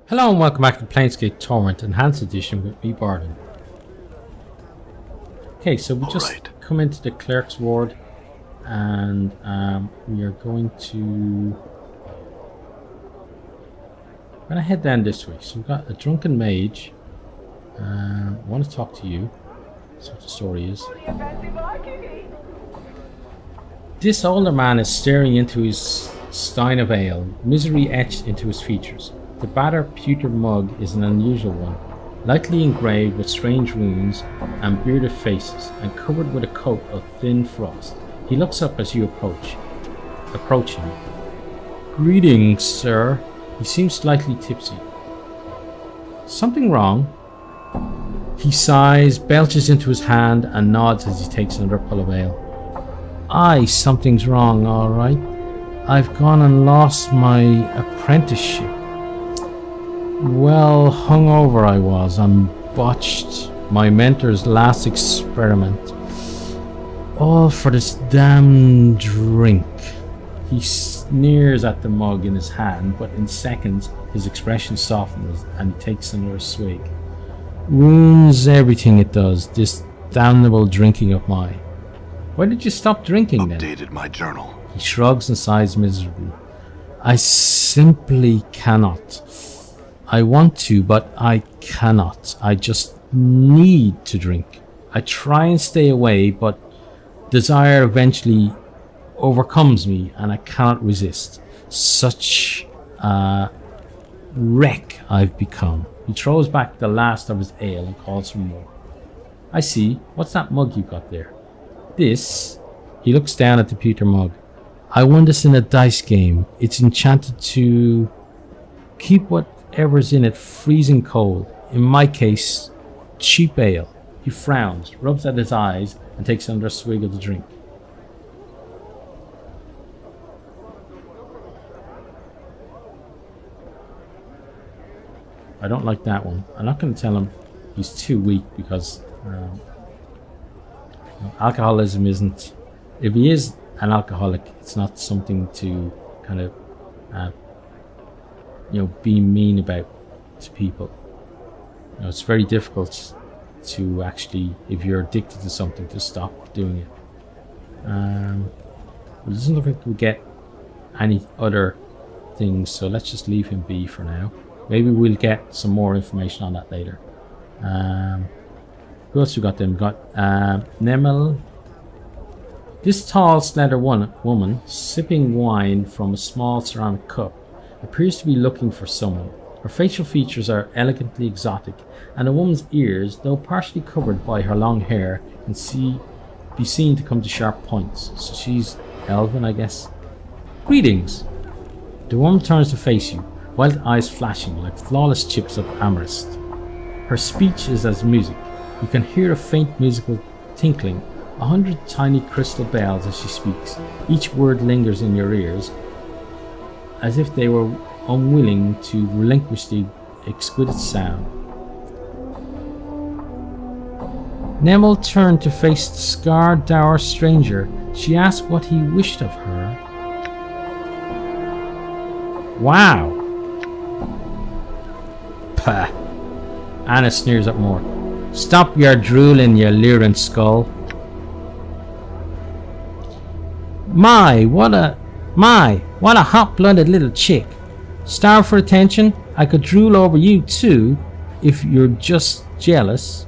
Hello and welcome back to Planescape Torment Enhanced Edition with me, Bardon. Okay, so we just come into the Clerks ward and we are going to head down this way. So we've got a Drunken Mage. I want to talk to you. That's what the story is. This older man is staring into his stein of ale, misery etched into his features. The battered pewter mug is an unusual one, lightly engraved with strange runes and bearded faces, and covered with a coat of thin frost. He looks up as you approach him. "Greetings, sir." He seems slightly tipsy. "Something wrong?" He sighs, belches into his hand, and nods as he takes another pull of ale. "Aye, something's wrong, all right. I've gone and lost my apprenticeship. Well, hungover I was and botched my mentor's last experiment. All for this damn drink." He sneers at the mug in his hand, but in seconds his expression softens and he takes another swig. "Ruins everything it does, this damnable drinking of mine." "Why did you stop drinking then?" Updated my journal. He shrugs and sighs miserably. "I simply cannot. I want to, but I cannot. I just need to drink. I try and stay away, but desire eventually overcomes me and I cannot resist. Such a wreck I've become." He throws back the last of his ale and calls for more. "I see. What's that mug you got there?" "This." He looks down at the pewter mug. "I won this in a dice game. It's enchanted to keep whatever's in it freezing cold. In my case, cheap ale." He frowns, rubs at his eyes, and takes another swig of the drink. "I don't like that one." I'm not going to tell him he's too weak because alcoholism isn't... If he is an alcoholic, it's not something to kind of be mean about to people. It's very difficult to actually, if you're addicted to something, to stop doing it. It doesn't look like we get any other things, so let's just leave him be for now. Maybe we'll get some more information on that later. Who else we got then? We got Nemel. This tall, slender woman, sipping wine from a small ceramic cup, appears to be looking for someone. Her facial features are elegantly exotic, and the woman's ears, though partially covered by her long hair, can be seen to come to sharp points. So she's elven, I guess. "Greetings." The woman turns to face you, wild eyes flashing like flawless chips of amethyst. Her speech is as music. You can hear a faint musical tinkling, 100 tiny crystal bells as she speaks. Each word lingers in your ears, as if they were unwilling to relinquish the exquisite sound. Nemel turned to face the scarred, dour stranger. She asked what he wished of her. "Wow." "Pah." Anna sneers at more. "Stop your drooling, you lurid skull." My, what a hot-blooded little chick. Starved for attention? I could drool over you too, if you're just jealous."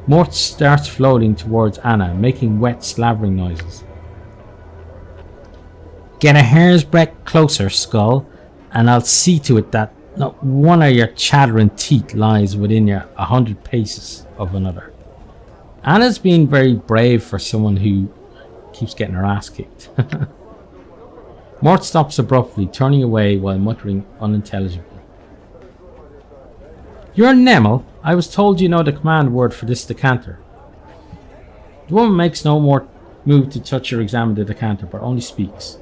Mort starts floating towards Anna, making wet, slavering noises. "Get a hair's breadth closer, skull, and I'll see to it that not one of your chattering teeth lies within 100 paces of another." Anna's being very brave for someone who keeps getting her ass kicked. Mort stops abruptly, turning away while muttering unintelligibly. "You're Nemel. I was told you know the command word for this decanter." The woman makes no more move to touch or examine the decanter, but only speaks.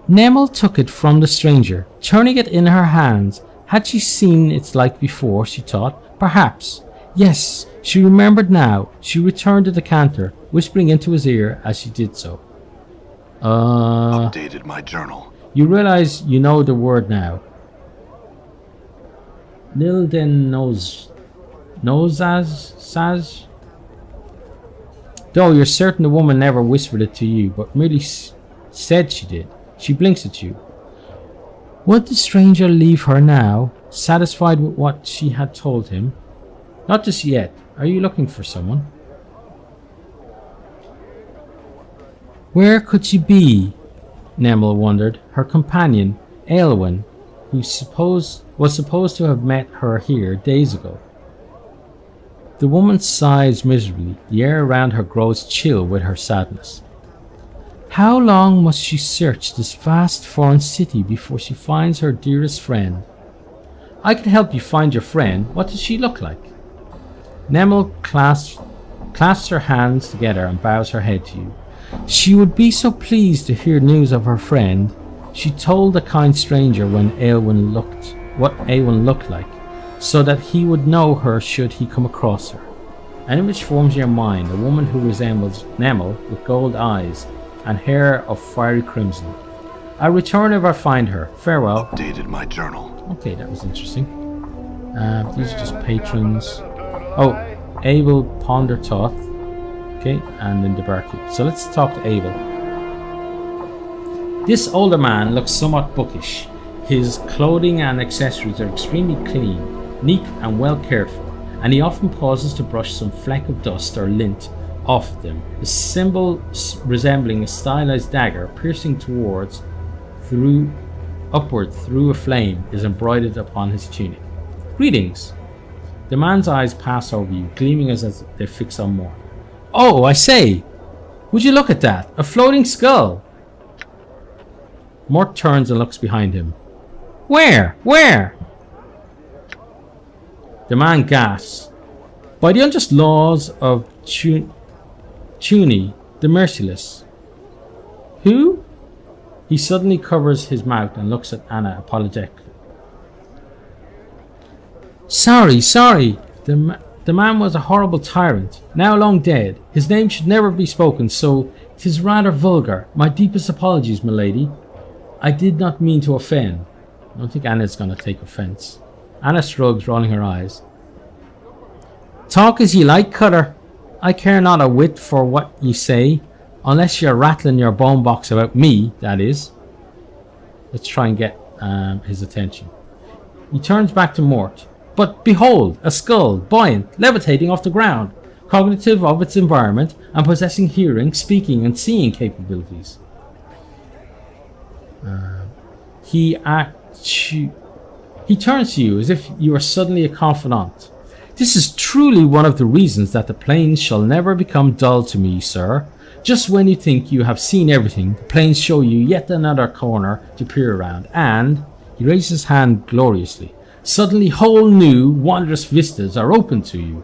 Nemel took it from the stranger, turning it in her hands. Had she seen its like before, she thought? Perhaps. Yes, she remembered now. She returned the decanter, whispering into his ear as she did so. Updated my journal. You realize you know the word now. Nilden Saz? Though you're certain the woman never whispered it to you, but merely said she did. She blinks at you. Would the stranger leave her now, satisfied with what she had told him? Not just yet. Are you looking for someone? Where could she be? Nemel wondered. Her companion, Aelwyn, who was supposed to have met her here days ago. The woman sighs miserably. The air around her grows chill with her sadness. How long must she search this vast foreign city before she finds her dearest friend? I can help you find your friend. What does she look like? Nemel clasps her hands together and bows her head to you. She would be so pleased to hear news of her friend. She told the kind stranger what Aelwyn looked like, so that he would know her should he come across her. An image forms in your mind, a woman who resembles Nemel with gold eyes and hair of fiery crimson. I'll return if I find her. Farewell. Updated my journal. Okay, that was interesting. These are just patrons. Oh, Abel Pondertoth. Okay, and then the barkeep. So let's talk to Abel. This older man looks somewhat bookish. His clothing and accessories are extremely clean, neat and well cared for, and he often pauses to brush some fleck of dust or lint off of them. The symbol resembling a stylized dagger piercing upward through a flame is embroidered upon his tunic. Greetings. The man's eyes pass over you, gleaming as they fix on Mort. Oh, I say! Would you look at that? A floating skull! Mort turns and looks behind him. Where? Where? The man gasps. By the unjust laws of Tuni, the merciless. Who? He suddenly covers his mouth and looks at Anna apologetically. Sorry. The man was a horrible tyrant, now long dead. His name should never be spoken, so 'tis rather vulgar. My deepest apologies, milady. I did not mean to offend. I don't think Anna's going to take offense. Anna shrugs, rolling her eyes. Talk as ye like, Cutter. I care not a whit for what ye say, unless you're rattling your bone box about me, that is. Let's try and get his attention. He turns back to Mort. But behold, a skull, buoyant, levitating off the ground, cognitive of its environment, and possessing hearing, speaking, and seeing capabilities. He turns to you as if you are suddenly a confidant. This is truly one of the reasons that the plains shall never become dull to me, sir. Just when you think you have seen everything, the plains show you yet another corner to peer around, and he raises his hand gloriously. Suddenly whole new, wondrous vistas are open to you.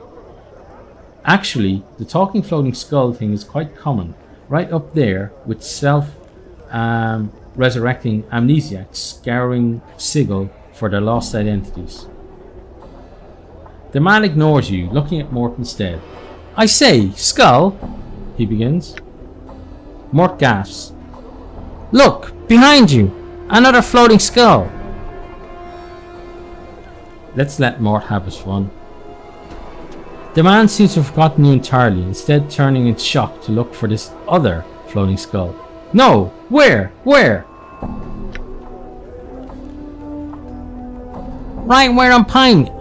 Actually, the talking floating skull thing is quite common, right up there with self-resurrecting amnesiacs scouring Sigil for their lost identities. The man ignores you, looking at Mort instead. I say, skull, he begins. Mort gasps. Look, behind you, another floating skull. Let's let Mort have his fun. The man seems to have forgotten you entirely, instead turning in shock to look for this other floating skull. No! Where? Where? Right where I'm pointing.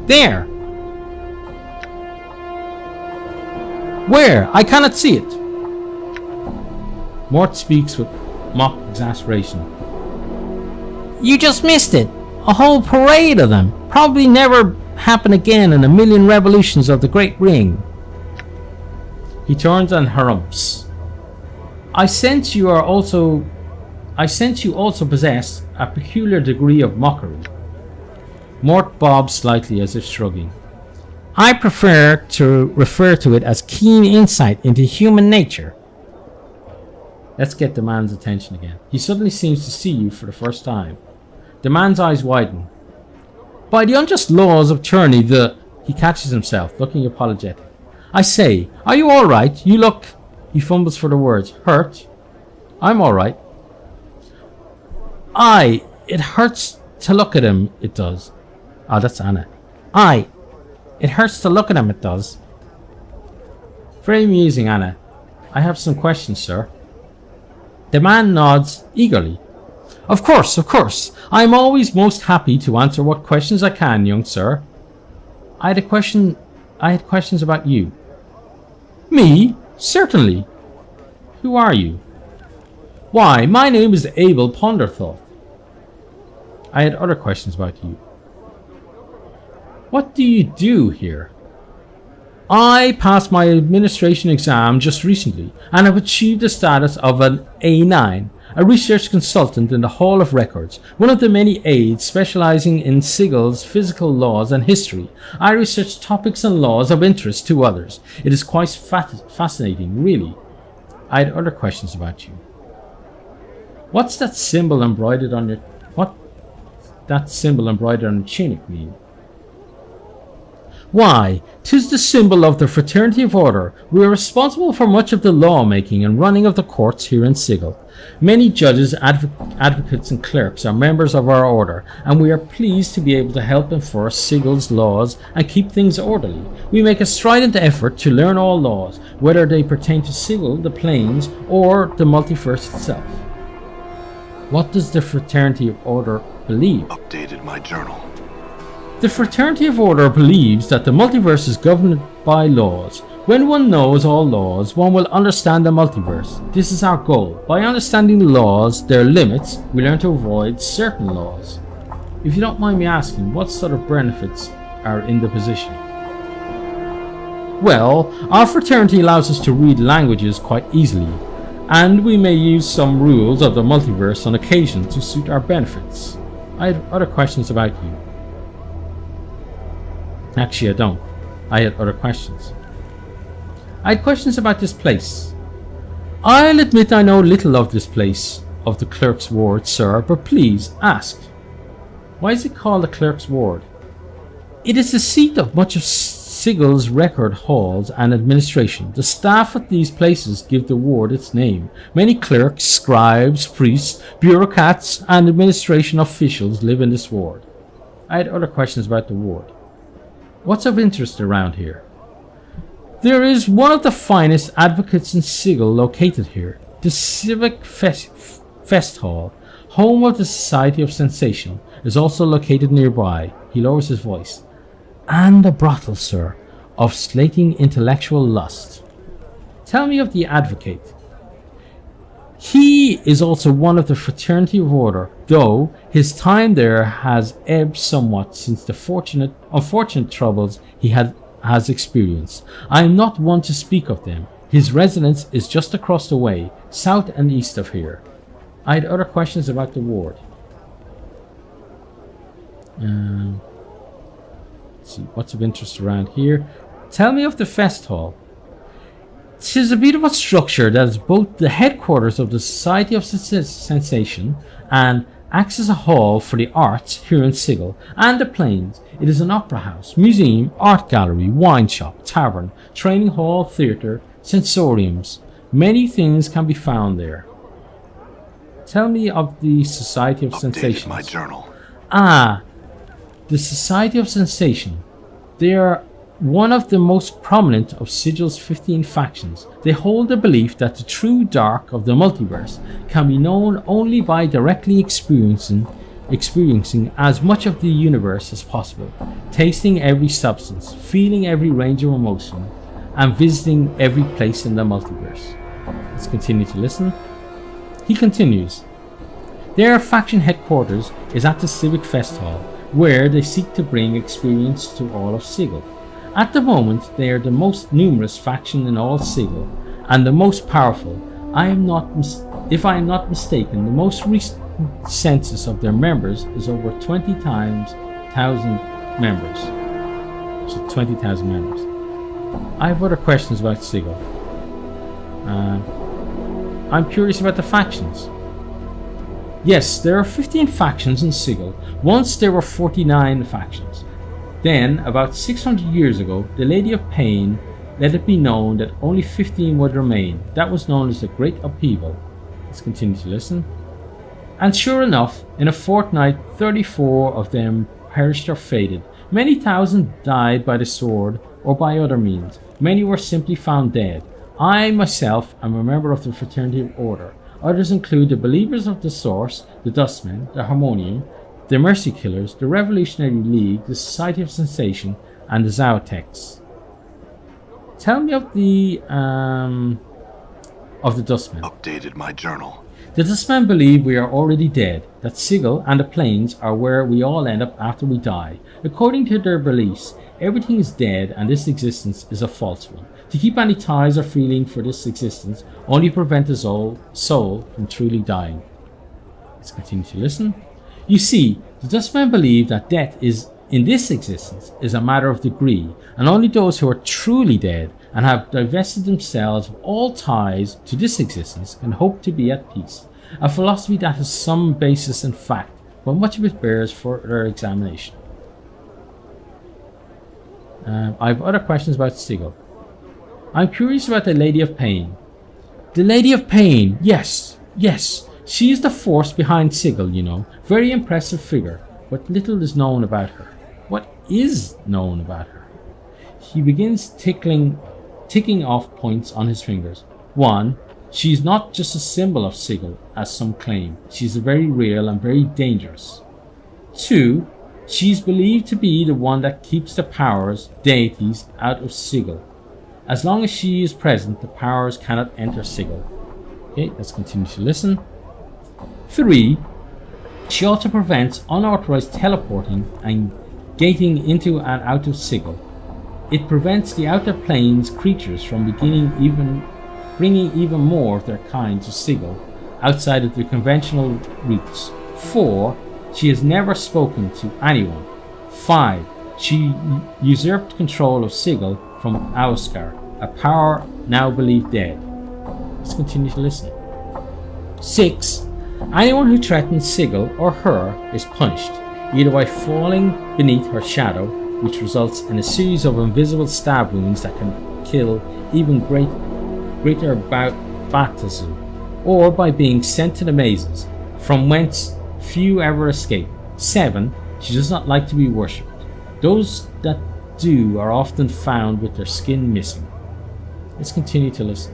There! Where? I cannot see it. Mort speaks with mock exasperation. You just missed it. A whole parade of them. Probably never happen again in a million revolutions of the Great Ring. He turns and harumphs. I sense you also possess a peculiar degree of mockery. Mort bobs slightly as if shrugging. I prefer to refer to it as keen insight into human nature. Let's get the man's attention again. He suddenly seems to see you for the first time. The man's eyes widen. By the unjust laws of tyranny, He catches himself, looking apologetic. I say, are you alright? You look... He fumbles for the words. Hurt? I'm alright. Aye, it hurts To look at him, it does. Oh, that's Anna. Aye. It hurts to look at him, it does. Very amusing, Anna. I have some questions, sir. The man nods eagerly. Of course, of course. I am always most happy to answer what questions I can, young sir. I had questions about you. Me? Certainly. Who are you? Why, my name is Abel Ponderthought. I had other questions about you. What do you do here? I passed my administration exam just recently and have achieved the status of an A9, a research consultant in the Hall of Records, one of the many aides specializing in Sigil's physical laws and history. I research topics and laws of interest to others. It is quite fascinating, really. I had other questions about you. What's that symbol embroidered on your... What that symbol embroidered on your tunic mean? Why, 'tis the symbol of the Fraternity of Order. We are responsible for much of the lawmaking and running of the courts here in Sigil. Many judges, advocates and clerks are members of our order, and we are pleased to be able to help enforce Sigil's laws and keep things orderly. We make a strident effort to learn all laws, whether they pertain to Sigil, the planes, or the multiverse itself. What does the Fraternity of Order believe? Updated my journal. The Fraternity of Order believes that the multiverse is governed by laws. When one knows all laws, one will understand the multiverse. This is our goal. By understanding the laws, their limits, we learn to avoid certain laws. If you don't mind me asking, what sort of benefits are in the position? Well, our fraternity allows us to read languages quite easily, and we may use some rules of the multiverse on occasion to suit our benefits. I have other questions about you. Actually, I don't. I had other questions. I had questions about this place. I'll admit I know little of this place, of the Clerks Ward, sir, but please, ask. Why is it called the Clerks Ward? It is the seat of much of Sigil's record halls and administration. The staff at these places give the ward its name. Many clerks, scribes, priests, bureaucrats, and administration officials live in this ward. I had other questions about the ward. What's of interest around here? There is one of the finest advocates in Sigil located here, the Civic Fest Hall, home of the Society of Sensation, is also located nearby. He lowers his voice. And a brothel, sir, of slating intellectual lust. Tell me of the advocate. He is also one of the Fraternity of Order, though his time there has ebbed somewhat since the unfortunate troubles he has experienced. I am not one to speak of them. His residence is just across the way, south and east of here. I had other questions about the ward. Let's see, what's of interest around here? Tell me of the Fest Hall. 'Tis a beautiful structure that is both the headquarters of the Society of Sensation and acts as a hall for the arts here in Sigil and the Plains. It is an opera house, museum, art gallery, wine shop, tavern, training hall, theatre, sensoriums. Many things can be found there. Tell me of the Society of Sensation. My journal. Ah, the Society of Sensation. They are one of the most prominent of Sigil's 15 factions. They hold the belief that the true dark of the multiverse can be known only by directly experiencing as much of the universe as possible, tasting every substance, feeling every range of emotion, and visiting every place in the multiverse. Let's continue to listen. He continues. Their faction headquarters is at the Civic Fest Hall, where they seek to bring experience to all of Sigil. At the moment, they are the most numerous faction in all Sigil, and the most powerful. If I am not mistaken, the most recent census of their members is over 20,000 members. So 20,000 members. I have other questions about Sigil. I'm curious about the factions. Yes, there are 15 factions in Sigil. Once there were 49 factions. Then, about 600 years ago, the Lady of Pain let it be known that only 15 would remain. That was known as the Great Upheaval. Let's continue to listen. And sure enough, in a fortnight, 34 of them perished or faded. Many thousand died by the sword or by other means. Many were simply found dead. I myself am a member of the Fraternity of Order. Others include the Believers of the Source, the Dustmen, the Harmonium, the Mercy Killers, the Revolutionary League, the Society of Sensation, and the Zaotex. Tell me of the Dustmen. Updated my journal. The Dustmen believe we are already dead, that Sigil and the planes are where we all end up after we die. According to their beliefs, everything is dead and this existence is a false one. To keep any ties or feeling for this existence only prevent the soul from truly dying. Let's continue to listen. You see, the Dustmen believe that death is in this existence is a matter of degree, and only those who are truly dead and have divested themselves of all ties to this existence can hope to be at peace. A philosophy that has some basis in fact, but much of it bears further examination. I have other questions about Sigil. I'm curious about the Lady of Pain. The Lady of Pain, yes. She is the force behind Sigil, you know. Very impressive figure, but little is known about her. What is known about her? He begins ticking off points on his fingers. 1. She is not just a symbol of Sigil, as some claim. She is very real and very dangerous. 2. She is believed to be the one that keeps the powers, deities, out of Sigil. As long as she is present, the powers cannot enter Sigil. Okay, let's continue to listen. 3. She also prevents unauthorized teleporting and gating into and out of Sigil. It prevents the outer planes creatures from bringing even more of their kind to Sigil outside of the conventional routes. 4. She has never spoken to anyone. 5. She usurped control of Sigil from Auskar, a power now believed dead. Let's continue to listen. 6. Anyone who threatens Sigil or her is punished, either by falling beneath her shadow, which results in a series of invisible stab wounds that can kill even greater baptism, or by being sent to the mazes, from whence few ever escape. 7. She does not like to be worshipped. Those that do are often found with their skin missing. Let's continue to listen.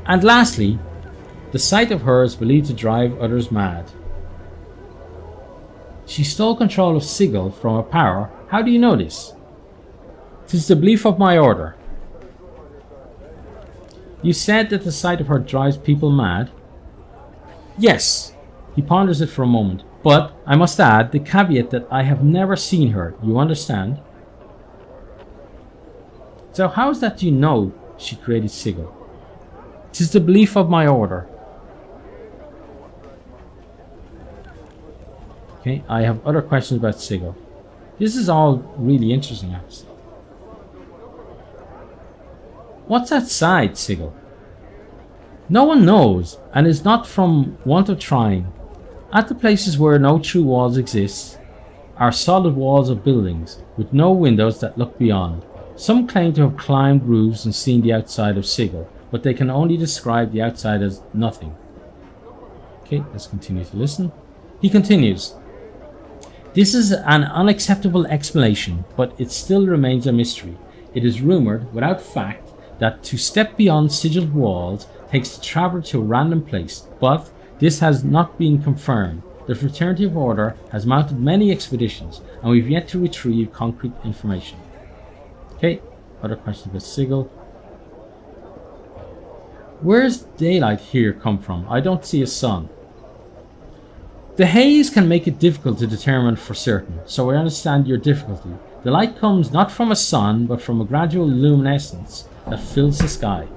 And lastly, the sight of her is believed to drive others mad. She stole control of Sigil from a power. How do you know this? 'Tis the belief of my order. You said that the sight of her drives people mad? Yes. He ponders it for a moment. But, I must add, the caveat that I have never seen her, you understand? So how is that you know she created Sigil? 'Tis the belief of my order. Okay, I have other questions about Sigil. This is all really interesting, actually. What's outside Sigil? No one knows, and is not from want of trying. At the places where no true walls exist are solid walls of buildings, with no windows that look beyond. Some claim to have climbed roofs and seen the outside of Sigil, but they can only describe the outside as nothing. Okay, let's continue to listen. He continues. This is an unacceptable explanation, but it still remains a mystery. It is rumored, without fact, that to step beyond Sigil's walls takes the traveler to a random place, but this has not been confirmed. The Fraternity of Order has mounted many expeditions, and we've yet to retrieve concrete information. Okay, other questions about Sigil. Where's daylight here come from? I don't see a sun. The haze can make it difficult to determine for certain, so I understand your difficulty. The light comes not from a sun, but from a gradual luminescence that fills the sky.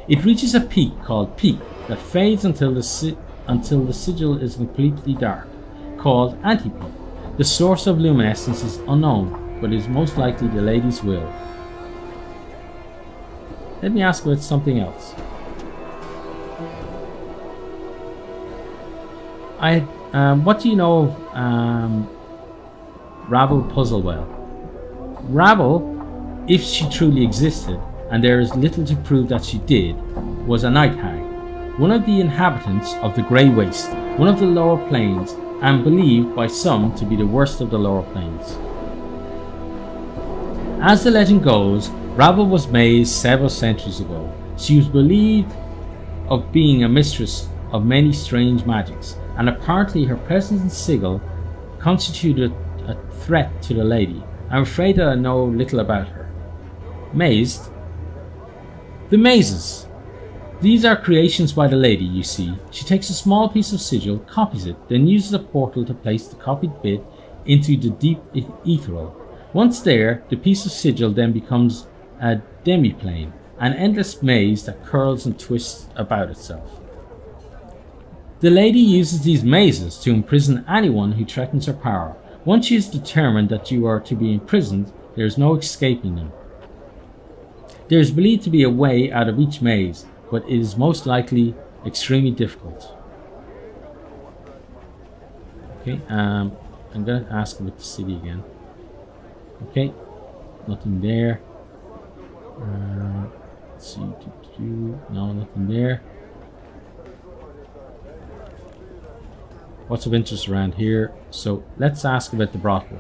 It reaches a peak called Peak that fades until the sigil is completely dark, called Anti-Peak. The source of luminescence is unknown, but is most likely the lady's will. Let me ask about something else. What do you know of Rabble Puzzlewell? Rabble, if she truly existed, and there is little to prove that she did, was a night hag. one of the inhabitants of the Grey Waste, one of the lower planes, and believed by some to be the worst of the lower planes. As the legend goes, Brothel was mazed several centuries ago. She was believed of being a mistress of many strange magics, and apparently her presence in Sigil constituted a threat to the lady. I'm afraid that I know little about her. Mazed? The mazes. These are creations by the lady, you see. She takes a small piece of sigil, copies it, then uses a portal to place the copied bit into the deep ethereal. Once there, the piece of sigil then becomes a demi-plane, an endless maze that curls and twists about itself. The lady uses these mazes to imprison anyone who threatens her power. Once she is determined that you are to be imprisoned, there is no escaping them. There is believed to be a way out of each maze, but it is most likely extremely difficult. Okay, I'm going to ask about the city again. Okay, nothing there. Let's see. No, nothing there. What's of interest around here? So let's ask about the brothel.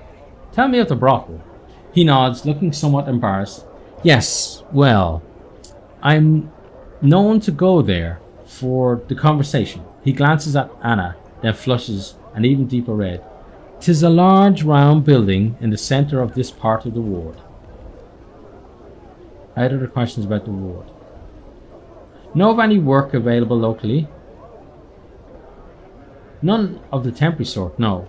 Tell me of the brothel. He nods, looking somewhat embarrassed. Yes, well, I'm known to go there for the conversation. He glances at Anna, then flushes an even deeper red. 'Tis a large round building in the centre of this part of the ward. I had other questions about the ward. Know of any work available locally? None of the temporary sort, no.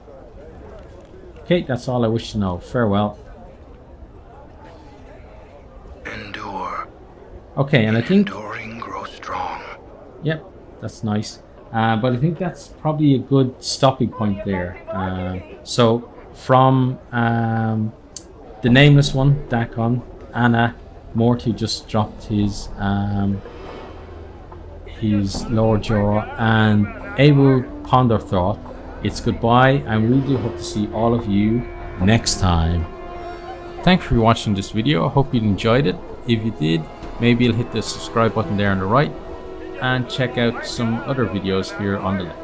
Okay, that's all I wish to know. Farewell. Endure. Okay, and I think... Enduring grows strong. Yep, that's nice. But I think that's probably a good stopping point there. So, from the nameless one, Dakon, Anna, Morty just dropped his lower jaw, and Abel ponder thought, it's goodbye, and we do hope to see all of you next time. Thanks for watching this video. I hope you enjoyed it. If you did, maybe you'll hit the subscribe button there on the right and check out some other videos here on the left.